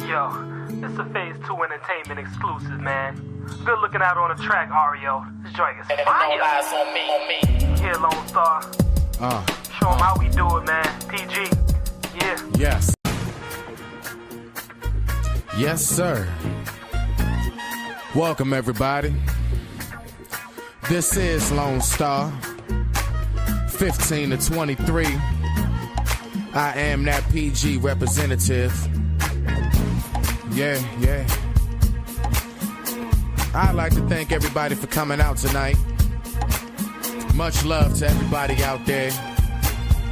Yo, this a Phase 2 Entertainment exclusive, man. Good looking out on the track, Ario. This joint is fire. Yeah, Lone Star. Show 'em how we do it, man. PG. Yeah. Yes. Yes, sir. Welcome, everybody. This is Lone Star. 15 to 23. I am that PG representative. Yeah. I'd like to thank everybody for coming out tonight. Much love to everybody out there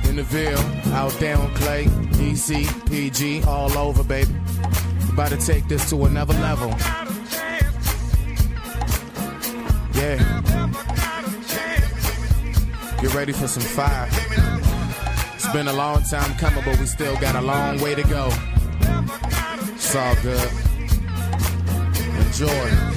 in the Ville, out there on Clay, DC, PG, all over, baby. About to take this to another level. Yeah. Get ready for some fire. It's been a long time coming, but we still got a long way to go. It's all good. Enjoy.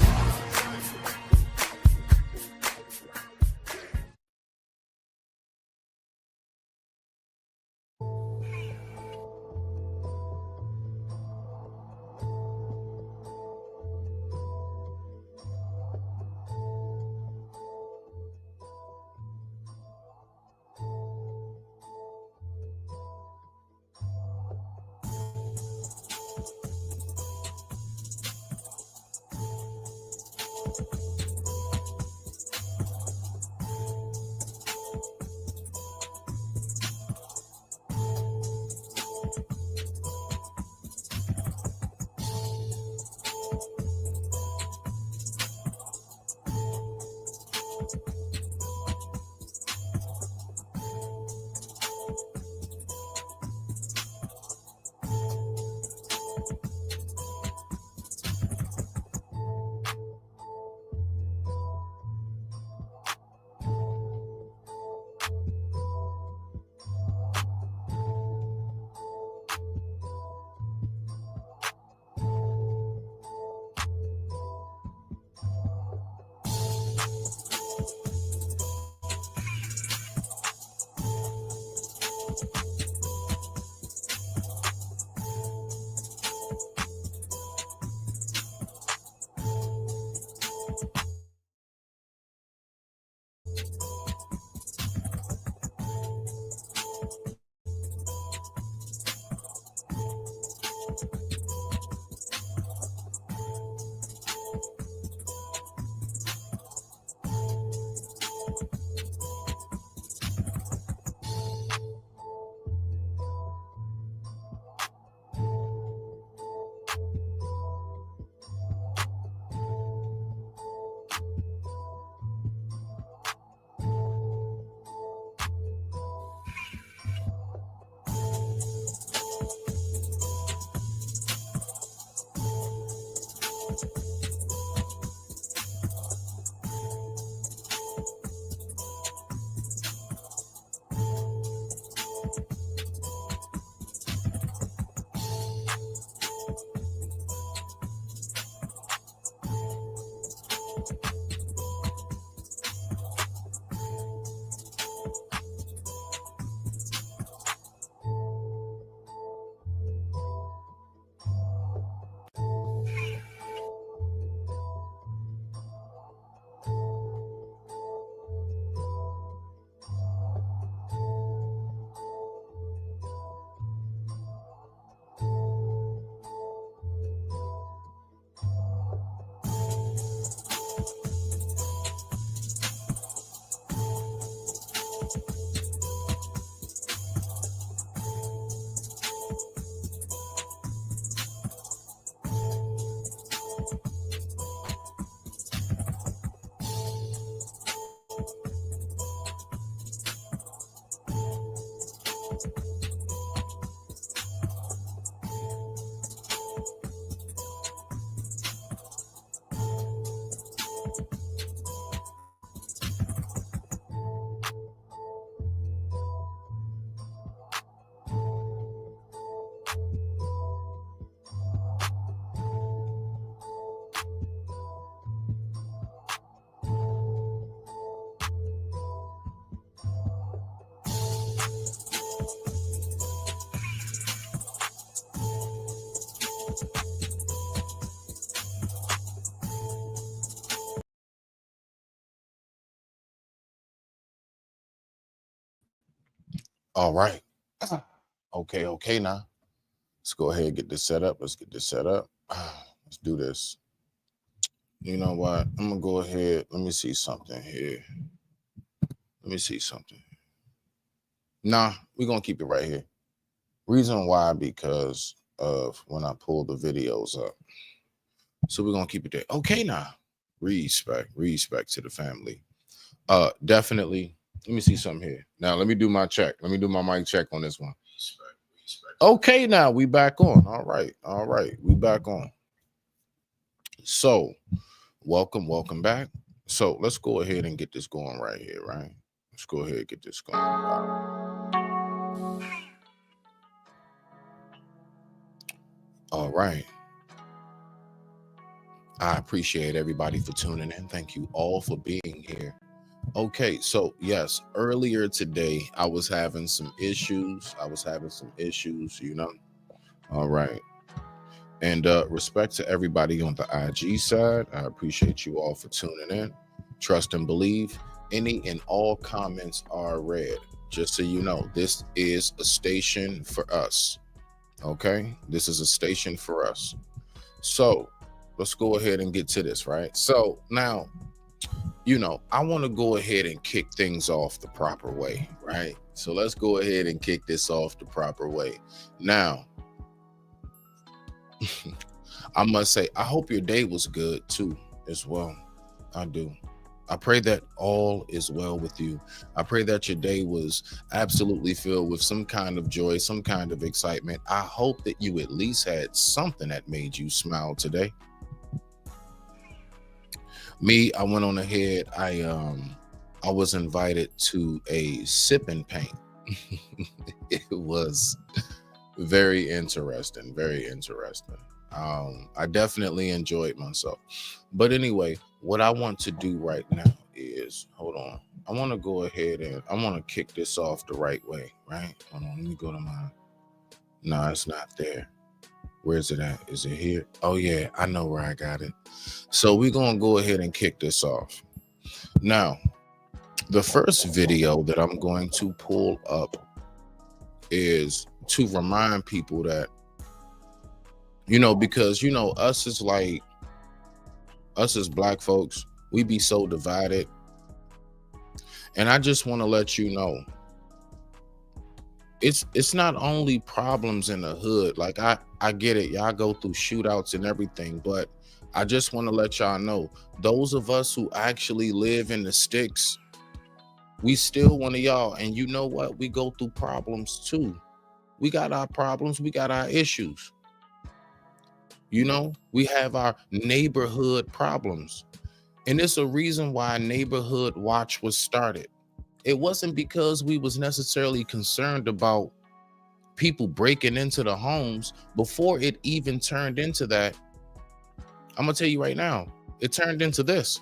All right. Okay, now. Let's go ahead and get this set up. Let's get this set up. Let's do this. You know what? I'm going to go ahead. Let me see something here. Nah, we're going to keep it right here. Reason why, because of when I pull the videos up. So we're going to keep it there. Okay, now. Respect to the family. Definitely. Let me see something here. Now, let me do my check. Let me do my mic check on this one. Respect. Okay, now we back on. All right. We back on. So, welcome back. So, let's go ahead and get this going right here, right? Let's go ahead and get this going. All right. I appreciate everybody for tuning in. Thank you all for being here. Okay, so yes, earlier today I was having some issues. You know. All right. And respect to everybody on the IG side. I appreciate you all for tuning in. Trust and believe. Any and all comments are read. Just so you know, this is a station for us. Okay? This is a station for us. So let's go ahead and get to this, right? So now, you know, I want to go ahead and kick things off the proper way, right? So let's go ahead and kick this off the proper way. Now, I must say, I hope your day was good too, as well. I do. I pray that all is well with you. I pray that your day was absolutely filled with some kind of joy, some kind of excitement. I hope that you at least had something that made you smile today. Me, I went on ahead. I was invited to a sip and paint. It was very interesting. I definitely enjoyed myself. But anyway, what I want to do right now is, hold on. I want to go ahead and I want to kick this off the right way, right? Hold on, let me go to mine. No, it's not there. Where is it at? Is it here? Oh yeah, I know where I got it. So we're going to go ahead and kick this off. Now, the first video that I'm going to pull up is to remind people that, you know, because, you know, us as Black folks, we be so divided. And I just want to let you know, it's not only problems in the hood. Like I get it. Y'all go through shootouts and everything, but I just want to let y'all know, those of us who actually live in the sticks, we still one of y'all. And you know what? We go through problems too. We got our problems. We got our issues. You know, we have our neighborhood problems. And it's a reason why Neighborhood Watch was started. It wasn't because we was necessarily concerned about people breaking into the homes. Before it even turned into that, I'm gonna tell you right now, it turned into this.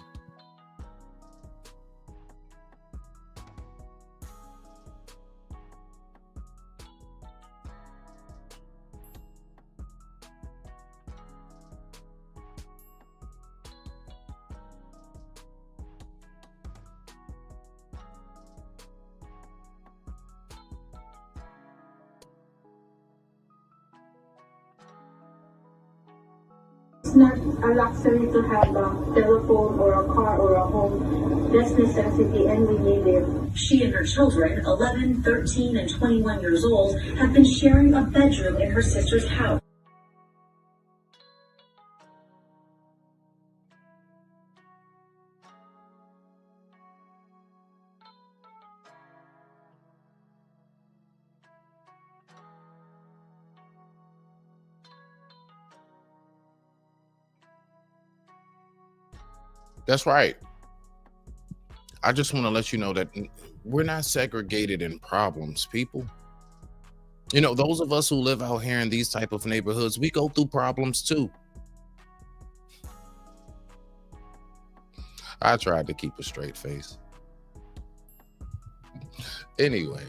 It's not a luxury to have a telephone or a car or a home. That's necessity, and we need it. She and her children, 11, 13, and 21 years old, have been sharing a bedroom in her sister's house. That's right. I just want to let you know that we're not segregated in problems, people. You know, those of us who live out here in these type of neighborhoods, we go through problems too. I tried to keep a straight face. Anyway,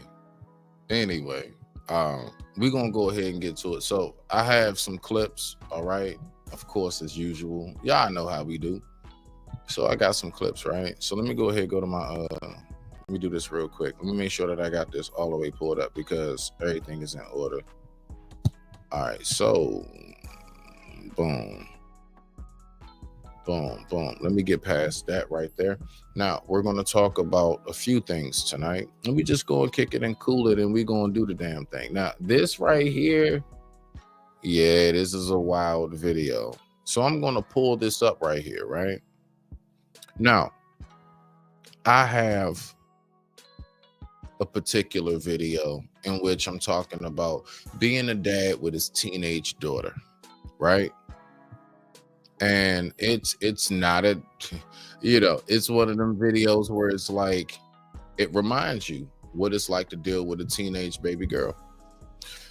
we're gonna go ahead and get to it. So I have some clips, all right. Of course, as usual. Y'all know how we do. So I got some clips, right? So let me go ahead and go to my Let me do this real quick. Let me make sure that I got this all the way pulled up because everything is in order. All right, so boom. Boom, boom. Let me get past that right there. Now, we're going to talk about a few things tonight. Let me just go and kick it and cool it, and we're going to do the damn thing. Now, this right here, yeah, this is a wild video. So I'm going to pull this up right here, right? Now, I have a particular video in which I'm talking about being a dad with his teenage daughter, right? And it's not a, it's one of them videos where it's like, it reminds you what it's like to deal with a teenage baby girl.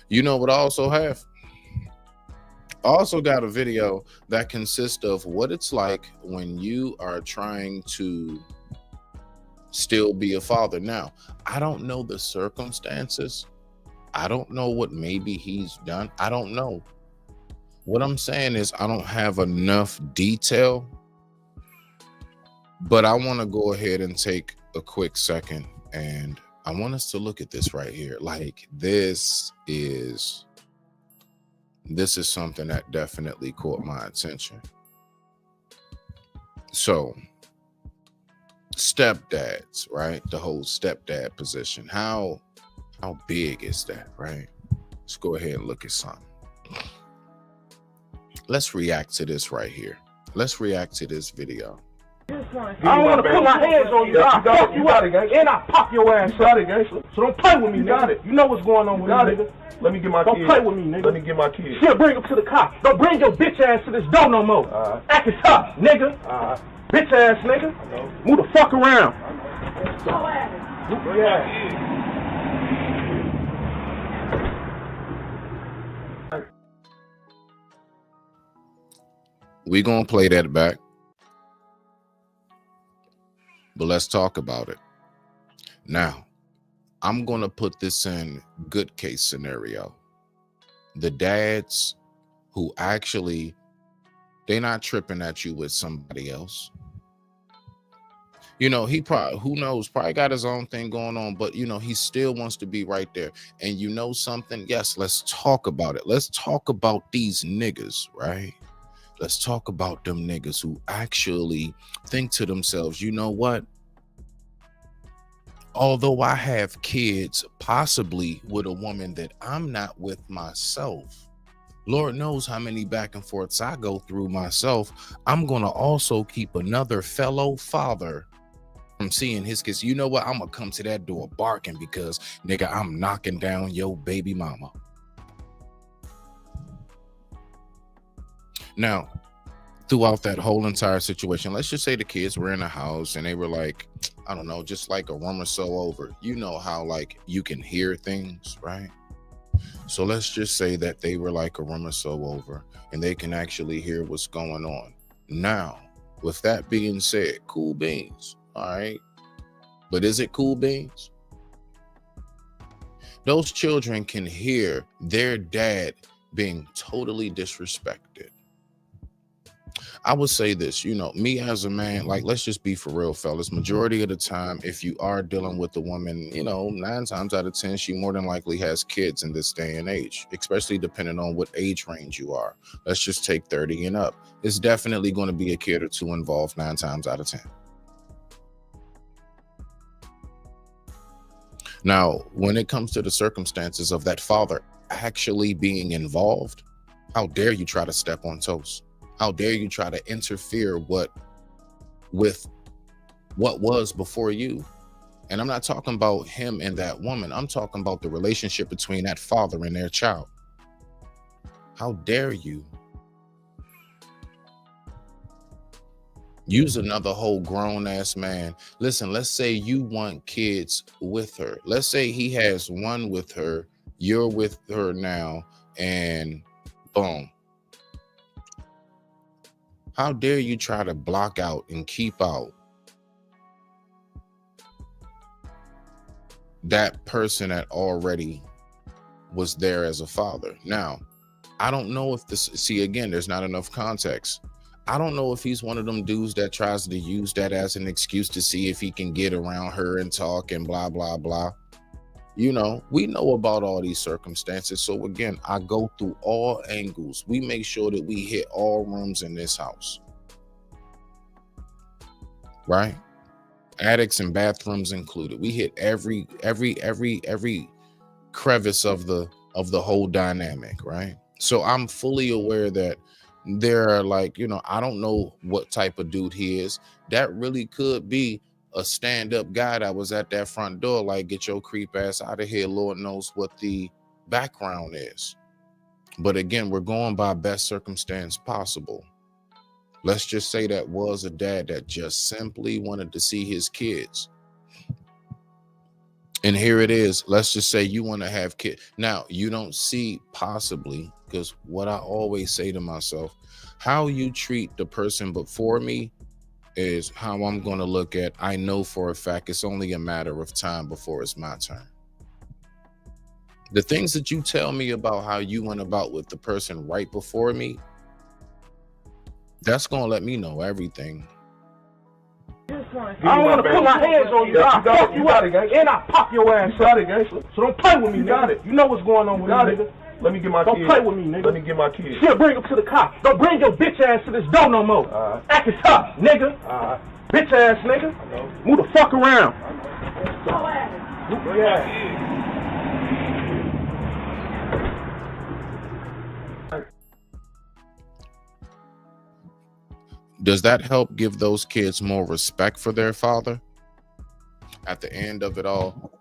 You know what I also have? I also got a video that consists of what it's like when you are trying to still be a father. Now, I don't know the circumstances. I don't know what maybe he's done. I don't know. What I'm saying is I don't have enough detail, but I want to go ahead and take a quick second and I want us to look at this right here. Like this is something that definitely caught my attention. So stepdads, right? The whole stepdad position. How big is that, right? Let's go ahead and look at something. Let's react to this right here. Let's react to this video. I don't want to put my hands on you. I'll fuck you up, and I'll pop your ass up. So don't play with me, nigga. You know what's going on with me, nigga. Let me get my Don't kid. play with me, nigga. Let me get my kid. Shit, bring him to the cops. Don't bring your bitch ass to this door no more. Acting tough, nigga. Bitch ass nigga. Move the fuck around. Yeah. We gonna play that back, but let's talk about it. Now, I'm gonna put this in good case scenario. The dads who actually, they not tripping at you with somebody else. He probably, who knows, probably got his own thing going on, but he still wants to be right there. And you know something? Yes, let's talk about it. Let's talk about these niggas, right? Let's talk about them niggas who actually think to themselves, you know what? Although I have kids, possibly with a woman that I'm not with myself, Lord knows how many back and forths I go through myself, I'm going to also keep another fellow father from seeing his kids. You know what? I'm going to come to that door barking because, nigga, I'm knocking down your baby mama. Now, throughout that whole entire situation, let's just say the kids were in a house and they were like, I don't know, just like a room or so over. You know how like you can hear things, right? So let's just say that they were like a room or so over and they can actually hear what's going on. Now, with that being said, cool beans, all right? But is it cool beans? Those children can hear their dad being totally disrespected. I would say this, me as a man, like, let's just be for real, fellas. Majority of the time, if you are dealing with a woman, 9 times out of 10, she more than likely has kids in this day and age, especially depending on what age range you are. Let's just take 30 and up. It's definitely going to be a kid or two involved 9 times out of 10. Now, when it comes to the circumstances of that father actually being involved, how dare you try to step on toes? How dare you try to interfere with what was before you? And I'm not talking about him and that woman. I'm talking about the relationship between that father and their child. How dare you use another whole grown-ass man? Listen, let's say you want kids with her. Let's say he has one with her, you're with her now, and boom. How dare you try to block out and keep out that person that already was there as a father? Now, I don't know if this, see, again, there's not enough context. I don't know if he's one of them dudes that tries to use that as an excuse to see if he can get around her and talk and blah, blah, blah. You know, we know about all these circumstances. So again, I go through all angles. We make sure that we hit all rooms in this house. Right? Attics and bathrooms included. We hit every crevice of the whole dynamic, right? So I'm fully aware that there are, like, you know, I don't know what type of dude he is. That really could be a stand-up guy that was at that front door, like, get your creep ass out of here. Lord knows what the background is. But again, we're going by best circumstance possible. Let's just say that was a dad that just simply wanted to see his kids. And here it is. Let's just say you want to have kids. Now, you don't see possibly, because what I always say to myself, how you treat the person before me is how I'm going to look at. I know for a fact it's only a matter of time before it's my turn. The things that you tell me about how you went about with the person right before me, that's going to let me know everything. I don't want to put my hands on you. I'll fuck you up, and I'll pop your ass up. So don't play with me, nigga. You know what's going on with me, nigga. Let me get my kids. Don't play with me, nigga. Let me get my kids. Shit, bring them to the cops. Don't bring your bitch ass to this door no more. Acting tough, nigga. Bitch ass nigga. Move the fuck around. Yeah. Does that help give those kids more respect for their father? At the end of it all,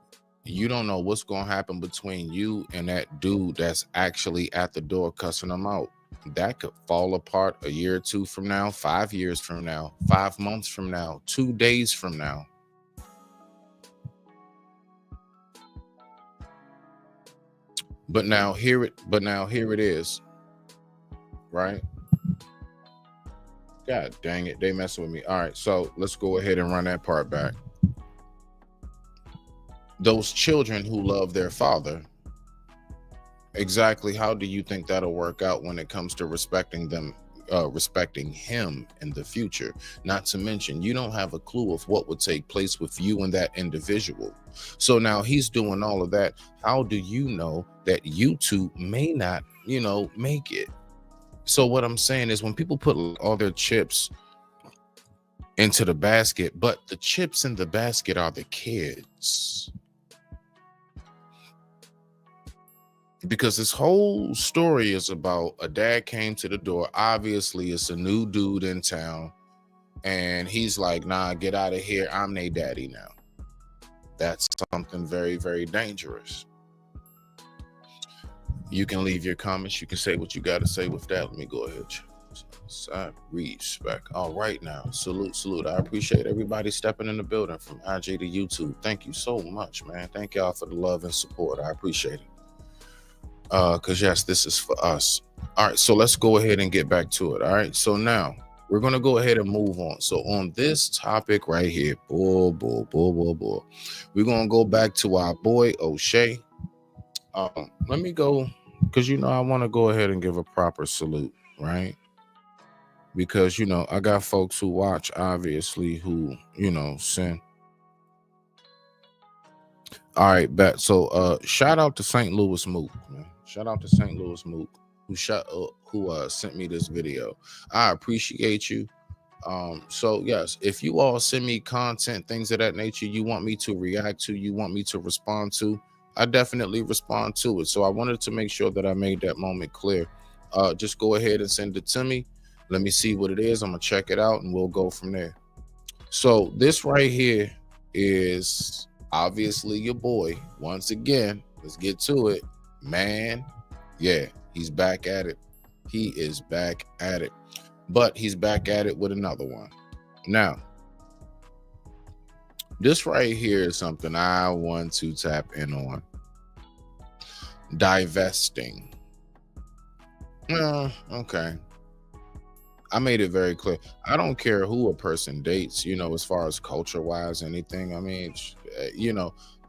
you don't know what's going to happen between you and that dude that's actually at the door cussing them out. That could fall apart a year or two from now, 5 years from now, 5 months from now, 2 days from now. But now here it is, right? God dang it, they messing with me. All right, so let's go ahead and run that part back. Those children who love their father, exactly how do you think that'll work out when it comes to respecting them, respecting him in the future? Not to mention, you don't have a clue of what would take place with you and that individual. So now he's doing all of that. How do you know that you two may not, make it? So what I'm saying is, when people put all their chips into the basket, but the chips in the basket are the kids. Because this whole story is about a dad came to the door. Obviously, it's a new dude in town. And he's like, nah, get out of here. I'm their daddy now. That's something very, very dangerous. You can leave your comments. You can say what you got to say with that. Let me go ahead. Side respect. All right now. Salute. I appreciate everybody stepping in the building from IG to YouTube. Thank you so much, man. Thank y'all for the love and support. I appreciate it. Because yes, this is for us. All right, so let's go ahead and get back to it. All right, so now we're gonna go ahead and move on. So on this topic right here, we're gonna go back to our boy O'Shea. Let me go, because I want to go ahead and give a proper salute, right? Because I got folks who watch, obviously, who send. All right, bet. So shout out to St. Louis Mook, man. Shout out to St. Louis Mook who sent me this video. I appreciate you. So yes, if you all send me content, things of that nature you want me to react to, you want me to respond to, I definitely respond to it. So I wanted to make sure that I made that moment clear. Just go ahead and send it to me. Let me see what it is. I'm gonna check it out and we'll go from there. So this right here is obviously your boy. Once again, let's get to it. Man, yeah, he's back at it. He is back at it. But he's back at it with another one. Now, this right here is something I want to tap in on. Divesting. Okay. I made it very clear. I don't care who a person dates, as far as culture-wise, anything. I mean,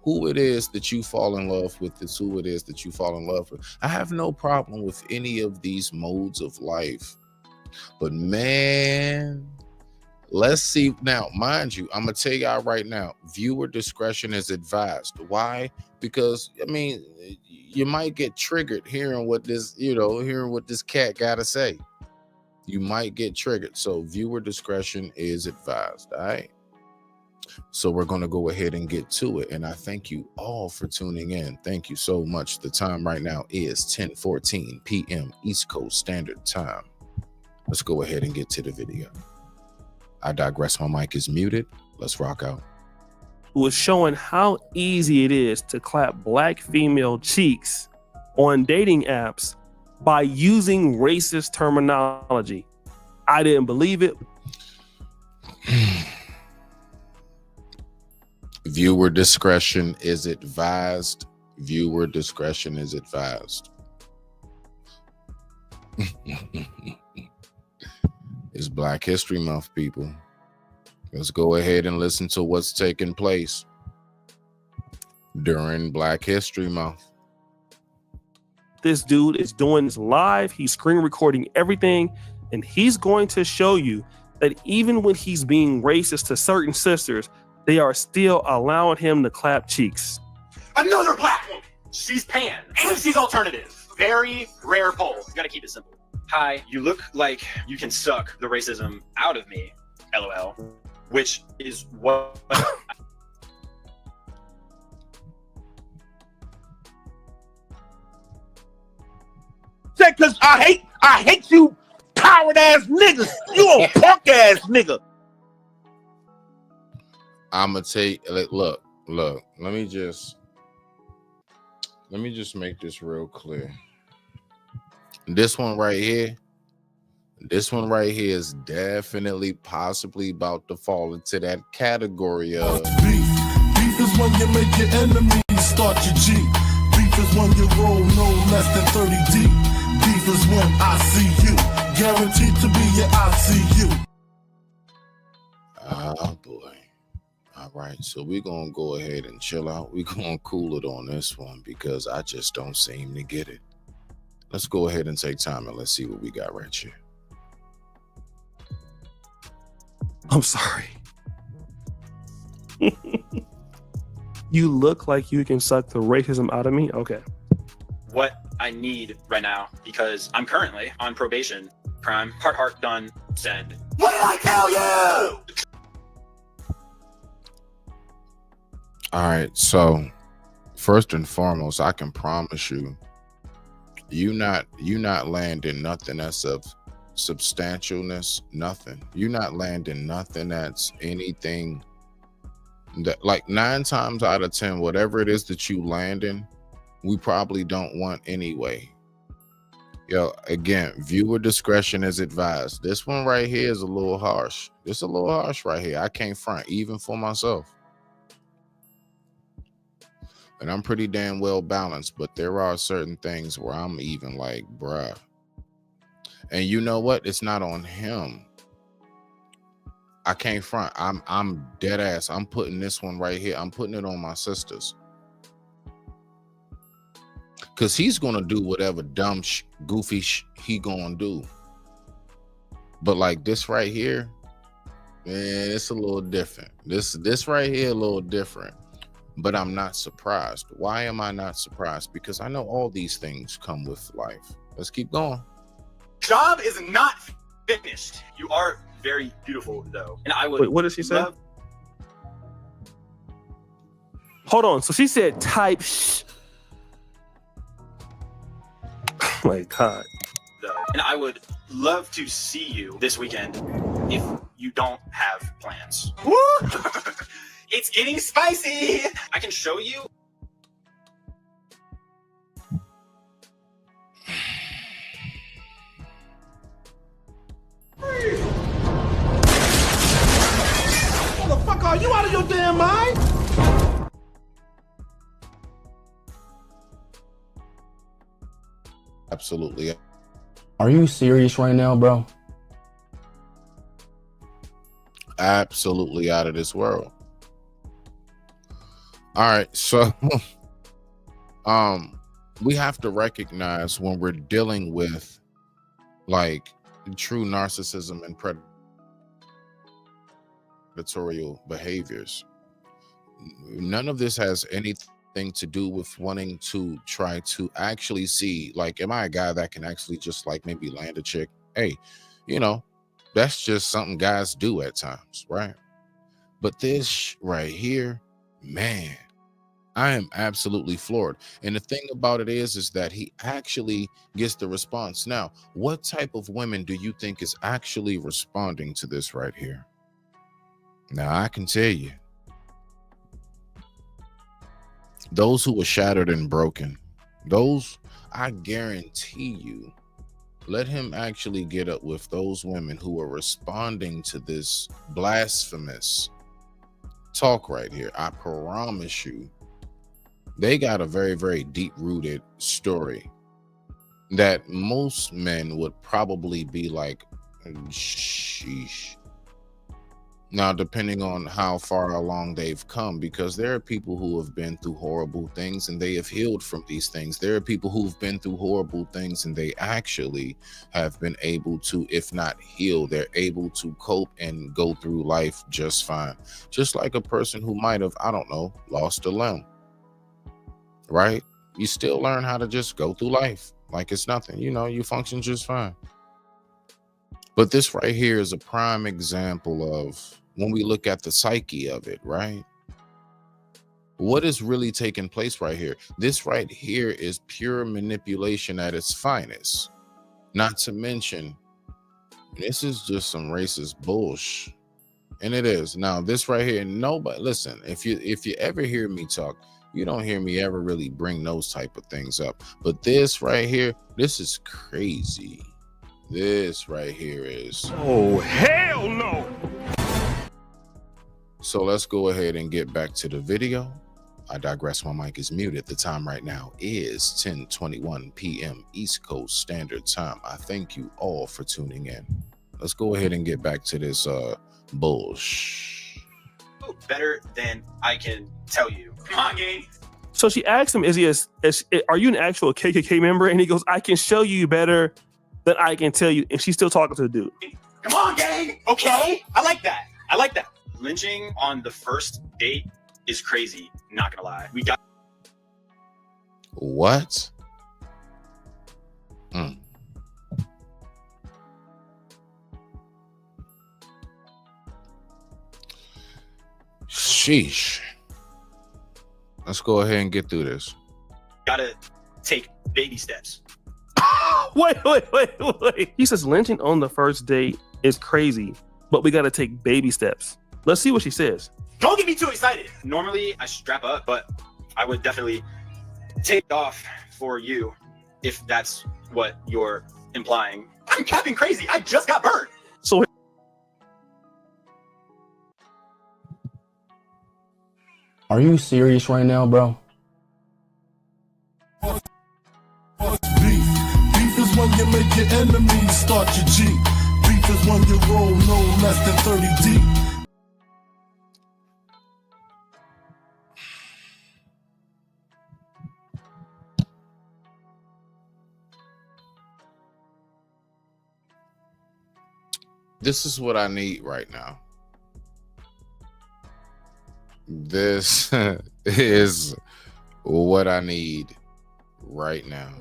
who it is that you fall in love with is who it is that you fall in love with. I have no problem with any of these modes of life. But man, let's see. Now, mind you, I'm going to tell y'all right now, viewer discretion is advised. Why? Because, I mean, you might get triggered hearing what this cat got to say. You might get triggered. So viewer discretion is advised. All right. So we're going to go ahead and get to it. And I thank you all for tuning in. Thank you so much. The time right now is 10:14 p.m. East Coast Standard Time. Let's go ahead and get to the video. I digress. My mic is muted. Let's rock out. Was showing how easy it is to clap black female cheeks on dating apps by using racist terminology. I didn't believe it. Viewer discretion is advised. Viewer discretion is advised. It's Black History Month, people. Let's go ahead and listen to what's taking place during Black History Month. This dude is doing this live. He's screen recording everything, and he's going to show you that even when he's being racist to certain sisters, they are still allowing him to clap cheeks. Another black woman. She's pan and she's alternative. Very rare poll. You gotta keep it simple. Hi, you look like you can suck the racism out of me. LOL. Which is what. Cause I hate you coward ass niggas. You a punk ass nigga. I'ma take look. Let me just make this real clear. This one right here is definitely possibly about to fall into that category of beef is when you make your enemies start your G. Beef is when you roll no less than 30 deep. Beef is when I see you, guaranteed to be your ICU. Oh boy. All right, so we're gonna go ahead and chill out. We're gonna cool it on this one because I just don't seem to get it. Let's go ahead and take time and let's see what we got right here. I'm sorry. You look like you can suck the racism out of me? Okay. What I need right now, because I'm currently on probation. Crime, heart, done, send. What did I tell you? All right, so first and foremost, I can promise you, you not landing nothing that's of substantialness, nothing. You're not landing nothing that's anything that, like 9 times out of 10, whatever it is that you landing, we probably don't want anyway. Yo, again, viewer discretion is advised. This one right here is a little harsh. It's a little harsh right here. I can't front, even for myself. And I'm pretty damn well balanced, but there are certain things where I'm even like, bruh. And you know what? It's not on him. I can't front. I'm dead ass. I'm putting this one right here. I'm putting it on my sisters. Cause he's gonna do whatever dumb goofy he gonna do. But like this right here, man, it's a little different. This right here a little different. But I'm not surprised. Why am I not surprised? Because I know all these things come with life. Let's keep going. Job is not finished. You are very beautiful, though. And I would. Wait, what did she say? Hold on. So she said type sh. Oh my God. Though. And I would love to see you this weekend if you don't have plans. Woo! It's getting spicy. I can show you. Motherfucker, are you out of your damn mind? Absolutely. Are you serious right now, bro? Absolutely out of this world. All right, so we have to recognize when we're dealing with like true narcissism and predatorial behaviors. None of this has anything to do with wanting to try to actually see, like, am I a guy that can actually just like maybe land a chick? Hey, you know, that's just something guys do at times, right? But this right here, man, I am absolutely floored. And the thing about it is that he actually gets the response. Now, what type of women do you think is actually responding to this right here? Now, I can tell you, those who were shattered and broken, those, I guarantee you, let him actually get up with those women who are responding to this blasphemous talk right here. I promise you, they got a very, very deep-rooted story that most men would probably be like, sheesh. Now, depending on how far along they've come, because there are people who have been through horrible things and they have healed from these things. There are people who've been through horrible things and they actually have been able to, if not heal, they're able to cope and go through life just fine. Just like a person who might have, I don't know, lost a limb, right? You still learn how to just go through life like it's nothing. You know, you function just fine. But this right here is a prime example of when we look at the psyche of it, right? What is really taking place right here? This right here is pure manipulation at its finest. Not to mention, this is just some racist bullshit. And it is. Now, this right here, nobody, listen, if you ever hear me talk, you don't hear me ever really bring those type of things up. But this right here, this is crazy. This right here is, oh, hell no. So let's go ahead and get back to the video. I digress. My mic is muted. The time right now is 10:21 p.m. East Coast Standard Time. I thank you all for tuning in. Let's go ahead and get back to this bullshit. Better than I can tell you. Come on, gang. So she asked him, are you an actual KKK member? And he goes, I can show you better than I can tell you. And she's still talking to the dude. Come on, gang. Okay. I like that. Lynching on the first date is crazy. Not gonna lie. We got. What? Sheesh. Let's go ahead and get through this. Gotta take baby steps. Wait. He says lynching on the first date is crazy, but we gotta take baby steps. Let's see what she says. Don't get me too excited. Normally I strap up, but I would definitely take off for you if that's what you're implying. I'm capping crazy. I just got burned. So are you serious right now, bro? Beef is when you make your enemies start your Jeep. Beef is when you roll no less than 30 deep. This is what I need right now. This is what I need right now.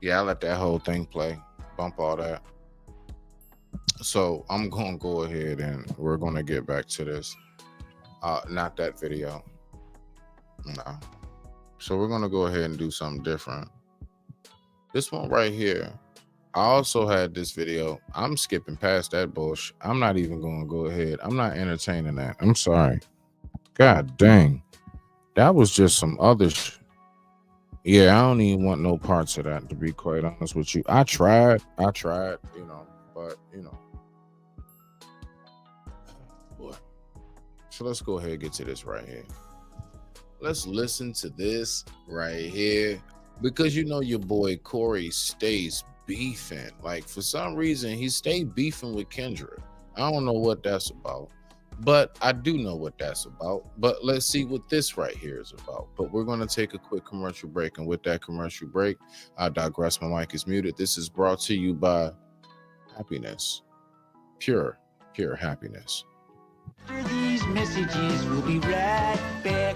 Yeah, I let that whole thing play. Bump all that. So I'm gonna go ahead and we're gonna get back to this. Not that video. No. So we're gonna go ahead and do something different. This one right here. I also had this video. I'm skipping past that bullshit. I'm not even gonna go ahead. I'm not entertaining that. I'm sorry. God dang. That was just some other yeah, I don't even want no parts of that, to be quite honest with you. I tried, you know, but you know. Boy. So let's go ahead and get to this right here. Let's listen to this right here. Because you know your boy Corey stays beefing. Like for some reason, he stayed beefing with Kendra. I don't know what that's about. But I do know what that's about. But let's see what this right here is about. But we're going to take a quick commercial break. And with that commercial break, I digress. My mic is muted. This is brought to you by happiness. Pure happiness. After these messages, we'll be right back.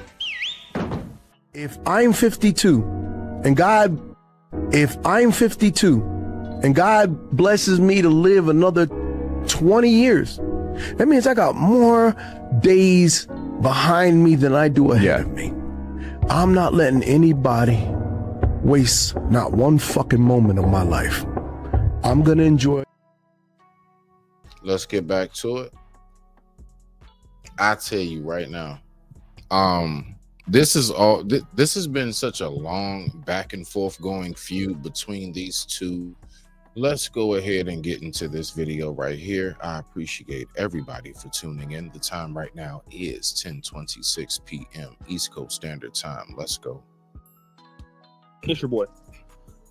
If I'm 52 and God blesses me to live another 20 years, that means I got more days behind me than I do ahead of me. I'm not letting anybody waste not one fucking moment of my life. I'm gonna enjoy. Let's get back to it. I tell you right now, this has been such a long back and forth going feud between these two. Let's go ahead and get into this video right here. I appreciate everybody for tuning in. The time right now is 10:26 p.m. East Coast Standard Time. Let's go. It's your boy,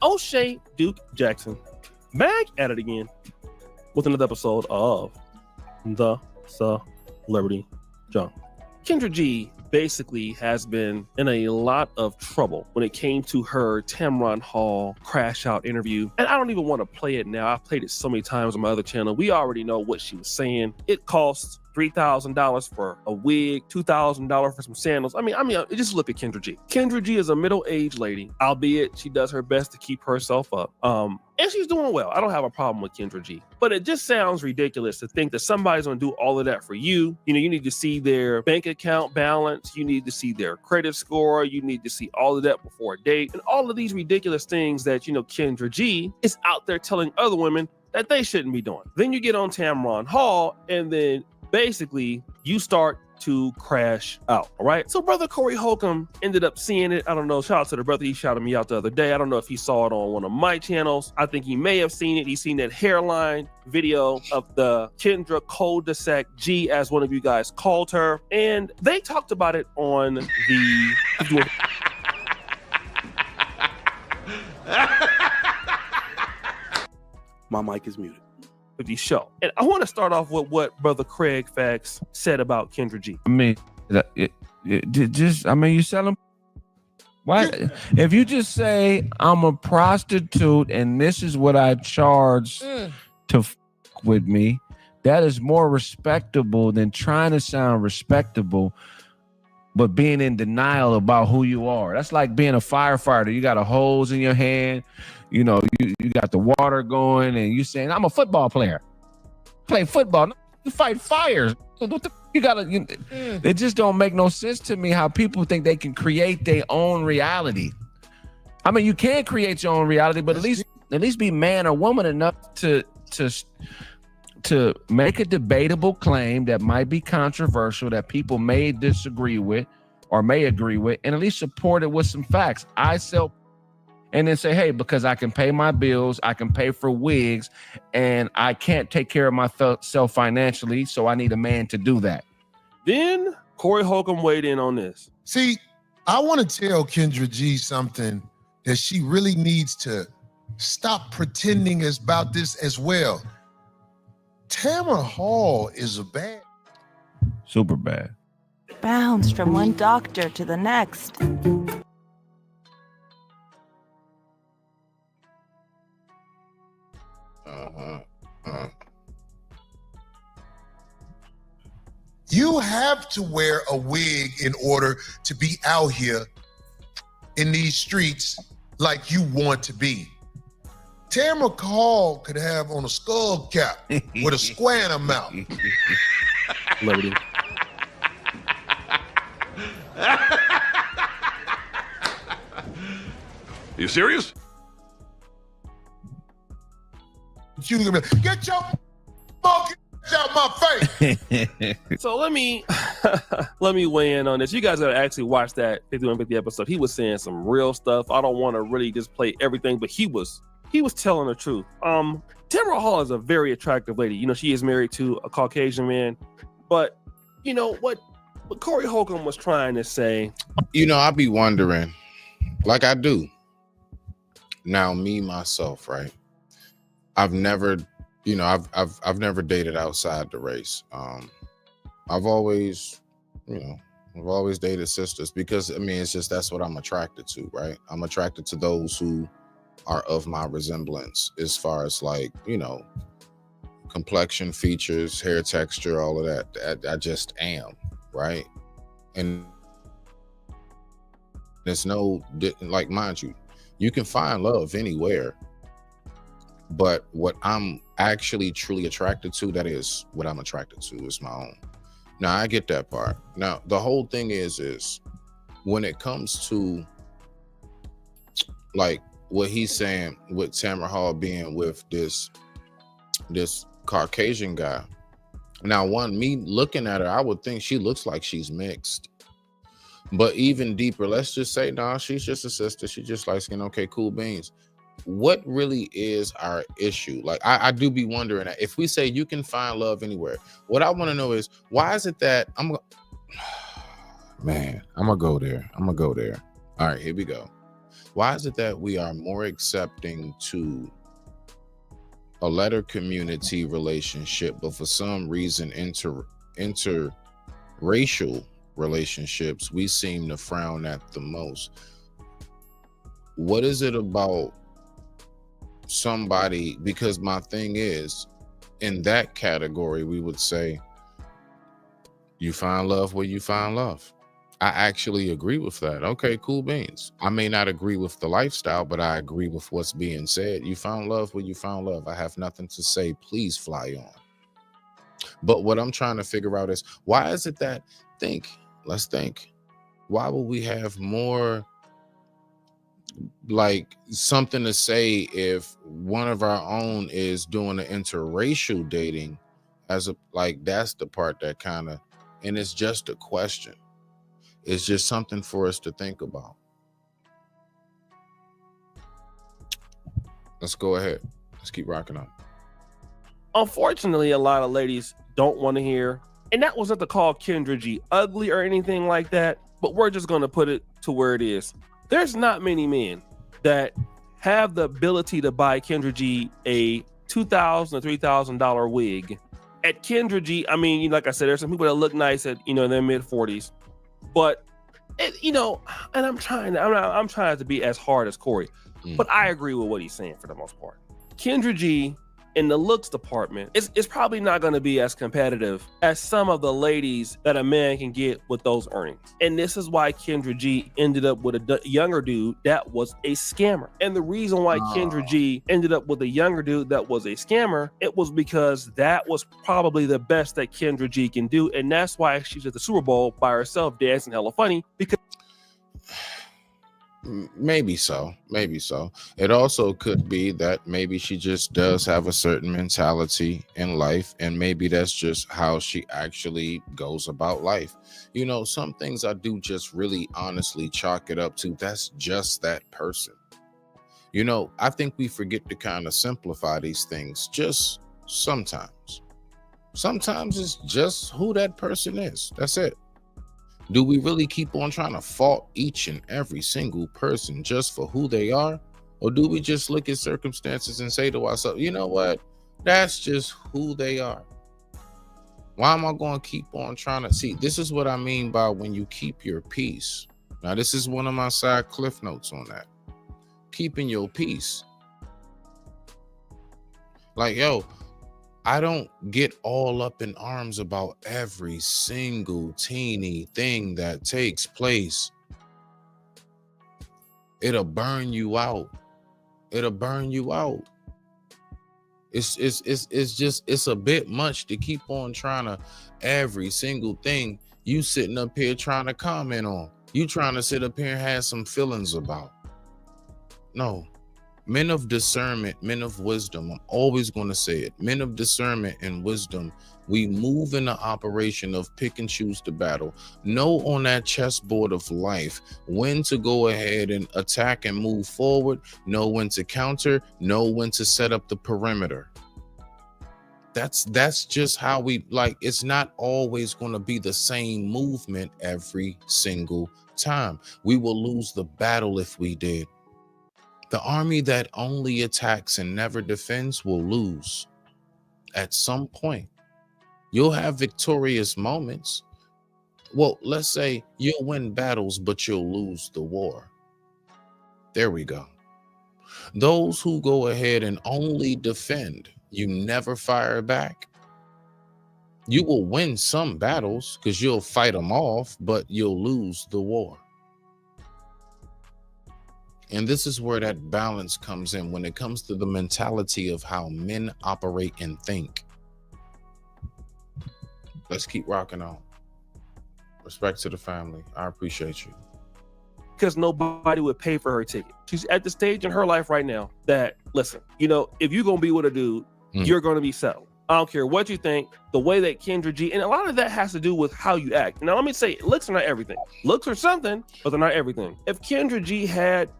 O'Shea Duke Jackson, back at it again with another episode of The Celebrity Junk. Kendra G basically has been in a lot of trouble when it came to her Tamron Hall crash out interview. And I don't even want to play it now. I've played it so many times on my other channel. We already know what she was saying. It costs $3,000 for a wig, $2,000 for some sandals. I mean, just look at Kendra G. Kendra G is a middle-aged lady, albeit she does her best to keep herself up. And she's doing well. I don't have a problem with Kendra G. But it just sounds ridiculous to think that somebody's gonna do all of that for you. You know, you need to see their bank account balance. You need to see their credit score. You need to see all of that before a date. And all of these ridiculous things that, you know, Kendra G is out there telling other women that they shouldn't be doing. Then you get on Tamron Hall and then basically you start to crash out. All right. So brother Corey Holcomb ended up seeing it. I don't know. Shout out to the brother. He shouted me out the other day. I don't know if he saw it on one of my channels. I think he may have seen it. He's seen that hairline video of the Kendra cul-de-sac G, as one of you guys called her. And they talked about it on the my mic is muted. The show. And I want to start off with what brother Craig Fax said about Kendra G. I mean, you sell them. Why? If you just say I'm a prostitute and this is what I charge to f with me, that is more respectable than trying to sound respectable, but being in denial about who you are. That's like being a firefighter. You got a hose in your hand. You know, you got the water going and you saying, I'm a football player. Play football. You fight fires. It just don't make no sense to me how people think they can create their own reality. I mean, you can create your own reality, but at least be man or woman enough to make a debatable claim that might be controversial, that people may disagree with or may agree with, and at least support it with some facts. And then say, hey, because I can pay my bills, I can pay for wigs, and I can't take care of myself financially, so I need a man to do that. Then Corey Holcomb weighed in on this. See, I want to tell Kendra G something that she really needs to stop pretending about this as well. Tamron Hall is a bad. Super bad. Bounced from one doctor to the next. You have to wear a wig in order to be out here in these streets like you want to be. Tamara Hall could have on a skull cap with a square in her mouth. Loading. You serious? You gonna be like, get your fucking out my face. So let me weigh in on this. You guys gotta actually watch that 5150 episode. He was saying some real stuff. I don't want to really just play everything, but he was telling the truth. Tamara Hall is a very attractive lady. You know, she is married to a Caucasian man, but you know what Corey Holcomb was trying to say. You know, I be wondering, like I do. Now, me myself, right? I've never never dated outside the race. I've always dated sisters because I mean it's just that's what I'm attracted to, right? I'm attracted to those who are of my resemblance as far as like, you know, complexion, features, hair texture, all of that. I just am, right? And there's no, like, mind you, you can find love anywhere. But what I'm actually truly attracted to, that is what I'm attracted to, is my own. Now, I get that part. Now, the whole thing is when it comes to like what he's saying with Tamara Hall being with this Caucasian guy. Now, me looking at her, I would think she looks like she's mixed. But even deeper, let's just say, nah, she's just a sister. She just light skin. Okay, cool beans. What really is our issue? Like, I do be wondering that if we say you can find love anywhere, what I want to know is why is it that I'm gonna go there. All right, here we go. Why is it that we are more accepting to a letter community relationship, but for some reason interracial relationships we seem to frown at the most? What is it about somebody? Because my thing is, in that category, we would say you find love where you find love. I actually agree with that. Okay, cool beans. I may not agree with the lifestyle, but I agree with what's being said. You found love where you found love. I have nothing to say. Please fly on. But what I'm trying to figure out is why is it that let's think. Why would we have more like something to say if one of our own is doing an interracial dating as a, like, that's the part that kind of, and it's just a question. It's just something for us to think about. Let's go ahead. Let's keep rocking on. Unfortunately, a lot of ladies don't want to hear, and that wasn't to call Kendra G ugly or anything like that, but we're just going to put it to where it is. There's not many men that have the ability to buy Kendra G a $2,000 or $3,000 wig. At Kendra G, I mean, like I said, there's some people that look nice at, you know, in their mid 40s, but you know, and I'm trying to be as hard as Corey, but I agree with what he's saying for the most part. Kendra G in the looks department is probably not going to be as competitive as some of the ladies that a man can get with those earnings. And this is why Kendra G ended up with a younger dude that was a scammer. And the reason why Kendra G ended up with a younger dude that was a scammer, it was because that was probably the best that Kendra G can do. And that's why she's at the Super Bowl by herself dancing hella funny, because Maybe so. It also could be that maybe she just does have a certain mentality in life, and maybe that's just how she actually goes about life. You know, some things I do just really honestly chalk it up to that's just that person. You know, I think we forget to kind of simplify these things just sometimes. Sometimes it's just who that person is. That's it. Do we really keep on trying to fault each and every single person just for who they are? Or do we just look at circumstances and say to ourselves, you know what? That's just who they are. Why am I going to keep on trying to see? This is what I mean by when you keep your peace. Now, this is one of my side cliff notes on that. Keeping your peace. Like, yo, I don't get all up in arms about every single teeny thing that takes place. It'll burn you out. It's a bit much to keep on trying to every single thing you sitting up here trying to comment on. You trying to sit up here and have some feelings about. No. Men of discernment, men of wisdom, I'm always going to say it. Men of discernment and wisdom, we move in the operation of pick and choose the battle. Know on that chessboard of life when to go ahead and attack and move forward. Know when to counter. Know when to set up the perimeter. That's just how we like. It's not always going to be the same movement every single time. We will lose the battle if we did. The army that only attacks and never defends will lose. At some point, you'll have victorious moments. Well, let's say you'll win battles, but you'll lose the war. There we go. Those who go ahead and only defend, you never fire back. You will win some battles because you'll fight them off, but you'll lose the war. And this is where that balance comes in when it comes to the mentality of how men operate and think. Let's keep rocking on. Respect to the family. I appreciate you. Because nobody would pay for her ticket. She's at the stage in her life right now that, listen, if you're going to be with a dude, you're going to be settled. I don't care what you think, the way that Kendra G, and a lot of that has to do with how you act. Now, let me say, looks are not everything. Looks are something, but they're not everything. If Kendra G had,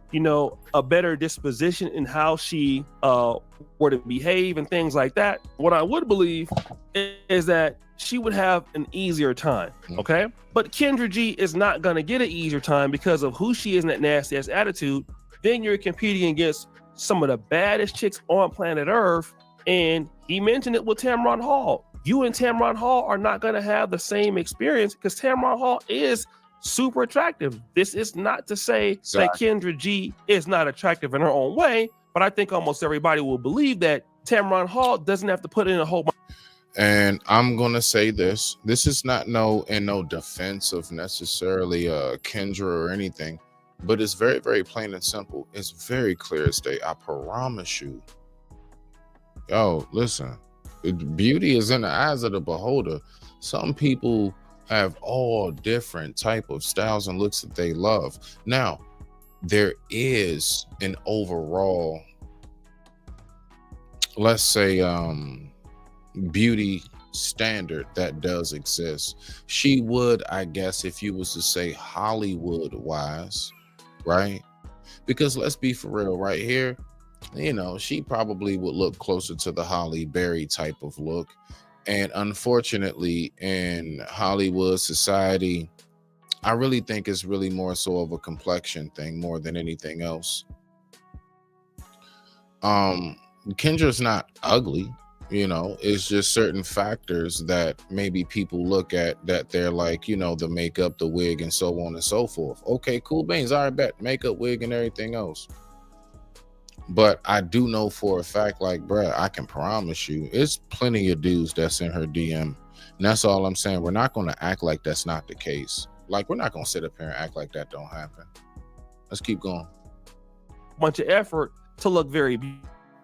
a better disposition in how she were to behave and things like that, what I would believe is that she would have an easier time, okay? But Kendra G is not going to get an easier time because of who she is and that nasty-ass attitude. Then you're competing against some of the baddest chicks on planet Earth. And he mentioned it with Tamron Hall. You and Tamron Hall are not going to have the same experience because Tamron Hall is super attractive. This is not to say that Kendra G is not attractive in her own way, but I think almost everybody will believe that Tamron Hall doesn't have to put in a whole bunch. And I'm going to say this. This is not no defense of necessarily Kendra or anything, but it's very, very plain and simple. It's very clear as day. I promise you. Yo, listen, beauty is in the eyes of the beholder. Some people have all different type of styles and looks that they love. Now, there is an overall, let's say, beauty standard that does exist. She would, I guess, if you was to say Hollywood wise, right? Because let's be for real right here. She probably would look closer to the Halle Berry type of look. And unfortunately, in Hollywood society, I really think it's really more so of a complexion thing more than anything else. Kendra's not ugly, it's just certain factors that maybe people look at that they're like, the makeup, the wig, and so on and so forth. Okay, cool beans. All right, bet makeup, wig, and everything else. But I do know for a fact, like, bruh, I can promise you, it's plenty of dudes that's in her DM. And that's all I'm saying. We're not going to act like that's not the case. Like, we're not going to sit up here and act like that don't happen. Let's keep going. Bunch of effort to look very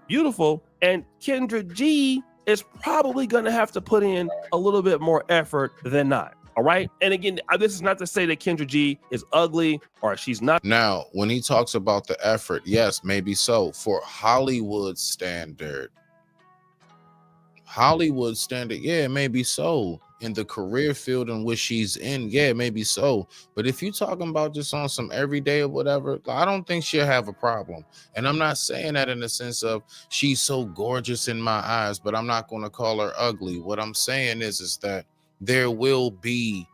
beautiful. And Kendra G is probably going to have to put in a little bit more effort than not. All right. And again, this is not to say that Kendra G is ugly or she's not. Now, when he talks about the effort, yes, maybe so. For Hollywood standard, yeah, maybe so. In the career field in which she's in, yeah, maybe so. But if you're talking about just on some everyday or whatever, I don't think she'll have a problem. And I'm not saying that in the sense of she's so gorgeous in my eyes, but I'm not going to call her ugly. What I'm saying is that there will be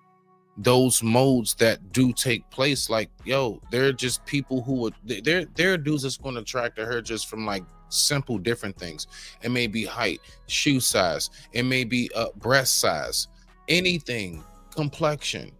those modes that do take place. Like, yo, they're just people who would, there are dudes that's going to attract to her just from like simple different things. It may be height, shoe size, it may be breast size, anything, complexion.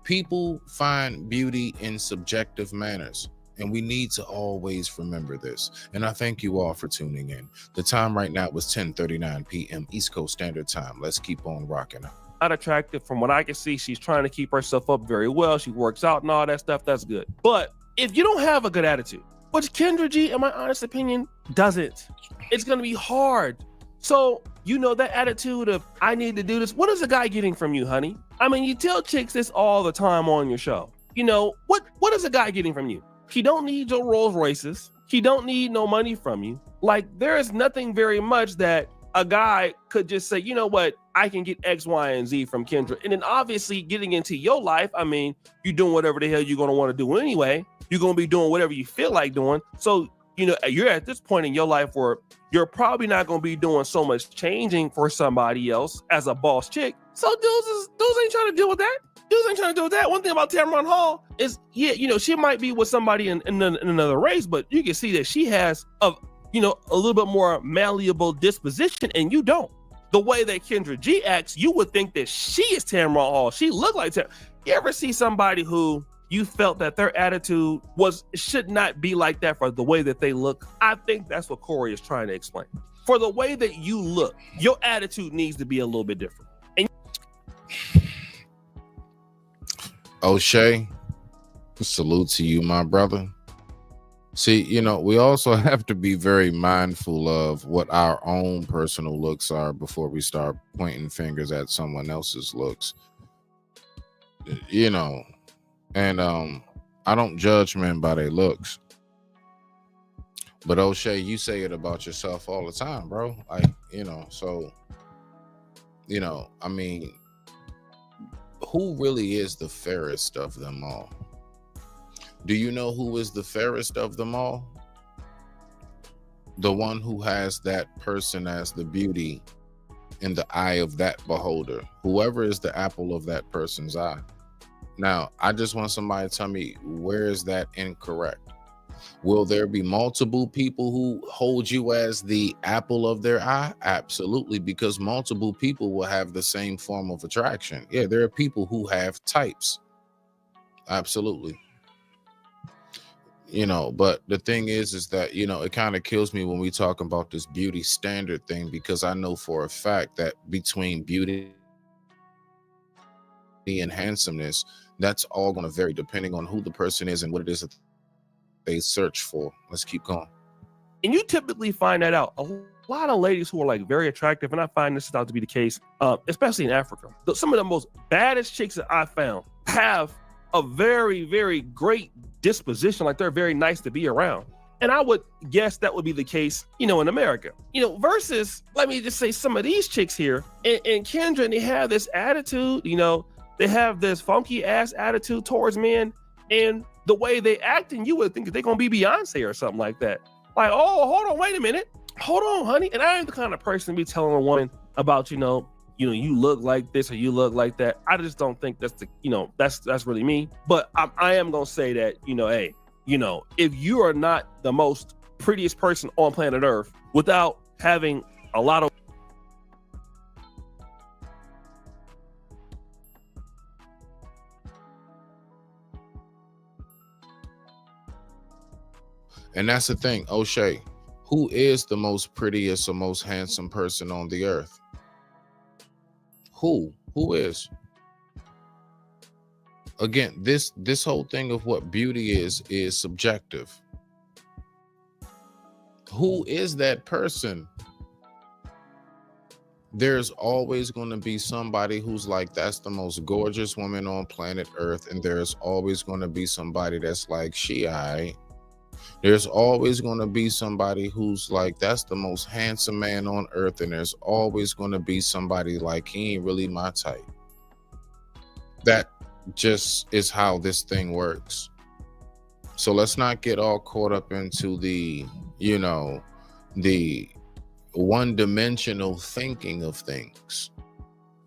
People find beauty in subjective manners. And we need to always remember this. And I thank you all for tuning in. The time right now was 10:39 p.m. East Coast Standard Time. Let's keep on rocking out. Not attractive. From what I can see, she's trying to keep herself up very well. She works out and all that stuff. That's good. But if you don't have a good attitude, which Kendra G, in my honest opinion, doesn't, it's going to be hard So, you know, that attitude of, I need to do this. What is a guy getting from you, honey? I mean, you tell chicks this all the time on your show. You know, what is a guy getting from you? He don't need your Rolls Royces. He don't need no money from you. Like, there is nothing very much that a guy could just say, you know what, I can get X, Y, and Z from Kendra. And then obviously getting into your life, I mean, you're doing whatever the hell you're going to want to do anyway. You're going to be doing whatever you feel like doing. So, you know, you're at this point in your life where you're probably not going to be doing so much changing for somebody else as a boss chick. So dudes ain't trying to deal with that. Dudes ain't trying to deal with that. One thing about Tamron Hall is, yeah, you know, she might be with somebody in another race, but you can see that she has a little bit more malleable disposition, and you don't. The way that Kendra G acts, you would think that she is Tamron Hall. She looked like Tamron. You ever see somebody who you felt that their attitude should not be like that for the way that they look? I think that's what Corey is trying to explain. For the way that you look, your attitude needs to be a little bit different. And O'Shea, salute to you, my brother. See, you know, we also have to be very mindful of what our own personal looks are before we start pointing fingers at someone else's looks. You know, and I don't judge men by their looks. But O'Shea, you say it about yourself all the time, bro. Like, you know, so, you know, I mean, who really is the fairest of them all? Do you know who is the fairest of them all? The one who has that person as the beauty in the eye of that beholder. Whoever is the apple of that person's eye. Now, I just want somebody to tell me, where is that incorrect? Will there be multiple people who hold you as the apple of their eye? Absolutely, because multiple people will have the same form of attraction. Yeah, there are people who have types. Absolutely. You know, but the thing is that, you know, it kind of kills me when we talk about this beauty standard thing, because I know for a fact that between beauty and handsomeness, that's all going to vary depending on who the person is and what it is that they search for. Let's keep going. And you typically find that out. A lot of ladies who are like very attractive, and I find this out to be the case, especially in Africa. Some of the most baddest chicks that I found have a very, very great disposition. Like, they're very nice to be around. And I would guess that would be the case, you know, in America, you know, versus, let me just say, some of these chicks here and Kendra, and they have this attitude, you know, they have this funky ass attitude towards men, and the way they act, and you would think that they're going to be Beyonce or something like that. Like, oh, hold on, wait a minute. Hold on, honey. And I ain't the kind of person to be telling a woman about, you look like this or you look like that. I just don't think that's that's really me. But I am going to say that, hey, if you are not the most prettiest person on planet Earth without having a lot of And that's the thing, O'Shea, who is the most prettiest or most handsome person on the earth? Who is? Again, this whole thing of what beauty is subjective. Who is that person? There's always going to be somebody who's like, that's the most gorgeous woman on planet Earth, and there's always going to be somebody that's like, There's always going to be somebody who's like, that's the most handsome man on earth. And there's always going to be somebody like, he ain't really my type. That just is how this thing works. So let's not get all caught up into the one-dimensional thinking of things,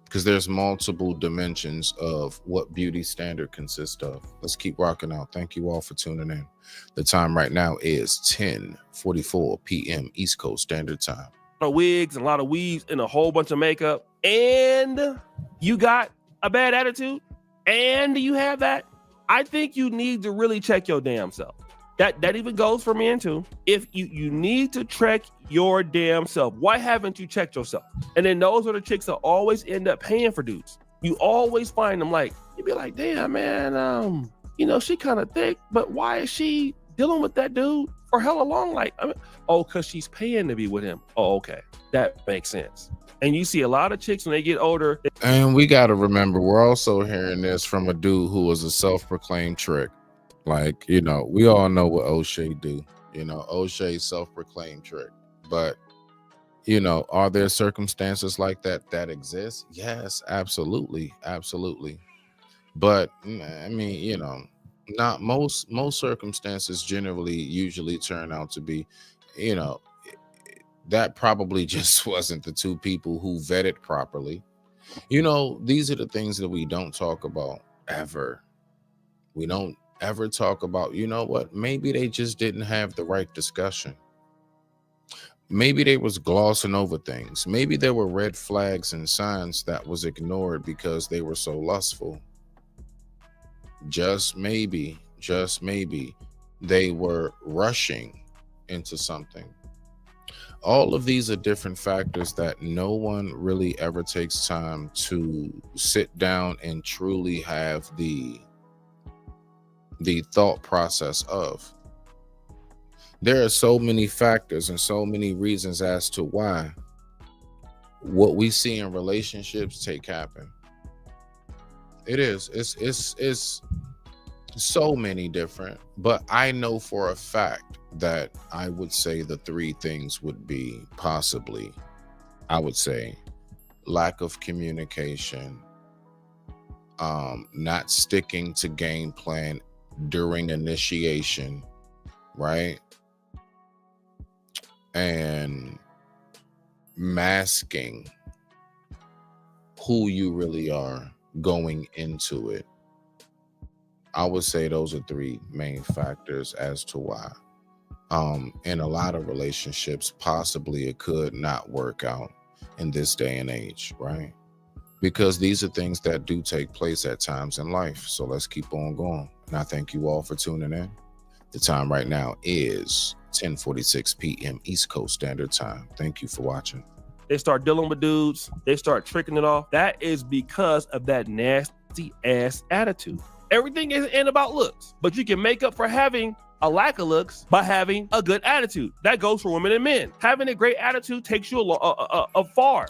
because there's multiple dimensions of what beauty standard consists of. Let's keep rocking out. Thank you all for tuning in. The time right now is 10:44 p.m. East Coast Standard Time. A lot of wigs and a lot of weaves and a whole bunch of makeup, and you got a bad attitude, and you have that. I think you need to really check your damn self. That even goes for men too. If you need to check your damn self. Why haven't you checked yourself? And then those are the chicks that always end up paying for dudes. You always find them like, you'd be like, damn man, she kind of thick, but why is she dealing with that dude for hella long. Like, I mean, oh, because she's paying to be with him. Oh, okay. That makes sense. And you see a lot of chicks when they get older. And we got to remember, we're also hearing this from a dude who was a self-proclaimed trick. Like, you know, we all know what O'Shea do. You know, O'Shea's self-proclaimed trick. But, you know, are there circumstances like that that exist? Yes, absolutely. Absolutely. But, I mean, you know, not most circumstances usually turn out to be, you know, that probably just wasn't the two people who vetted properly. You know, these are the things that we don't talk about ever. We don't ever talk about, you know what, maybe they just didn't have the right discussion. Maybe they was glossing over things. Maybe there were red flags and signs that was ignored because they were so lustful. Just maybe they were rushing into something. All of these are different factors that no one really ever takes time to sit down and truly have the thought process of. There are so many factors and so many reasons as to why what we see in relationships happen. It is. It's so many different, but I know for a fact that I would say the three things would be possibly, I would say, lack of communication, not sticking to game plan during initiation, right? And masking who you really are going into it. I would say those are three main factors as to why. In a lot of relationships, possibly it could not work out in this day and age, right? Because these are things that do take place at times in life. So let's keep on going. And I thank you all for tuning in. The time right now is 10:46 p.m. East Coast Standard Time. Thank you for watching. They start dealing with dudes. They start tricking it off. That is because of that nasty ass attitude. Everything isn't about looks, but you can make up for having a lack of looks by having a good attitude. That goes for women and men. Having a great attitude takes you far.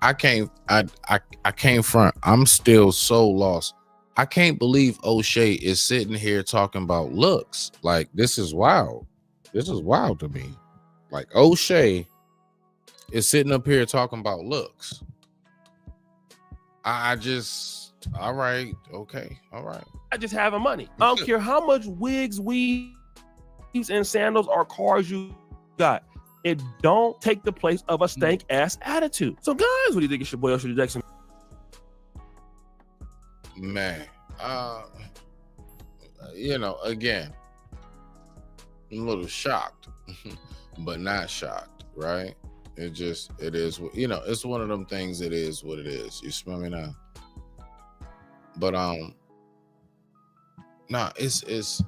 I came front. I'm still so lost. I can't believe O'Shea is sitting here talking about looks. Like, this is wild. This is wild to me. Like, O'Shea is sitting up here talking about looks. I just, all right, okay, all right. I just having money. I don't care how much wigs, weaves, and sandals or cars you got. It don't take the place of a stank ass attitude. So guys, what do you think? It's your boy O'Shea Jackson. Man, you know, again, I'm a little shocked, but not shocked, right? It is, you know, it's one of them things. It is what it is. You smell me now? But nah, it's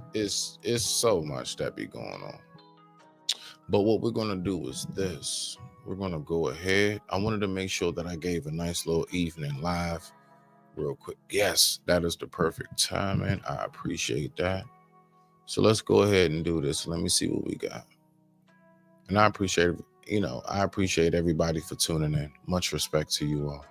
so much that be going on. But what we're gonna do is this. We're gonna go ahead. I wanted to make sure that I gave a nice little evening live real quick. Yes, that is the perfect time, and I appreciate that. So let's go ahead and do this. Let me see what we got. And I appreciate, you know, I appreciate everybody for tuning in. Much respect to you all.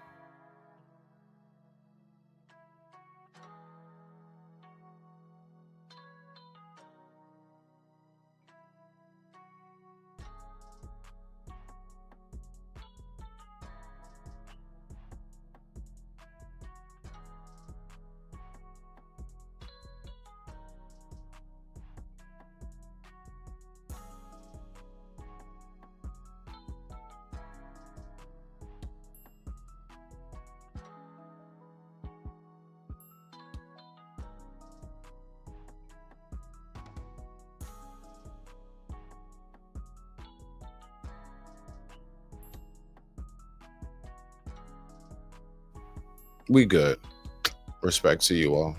We good. Respect to you all.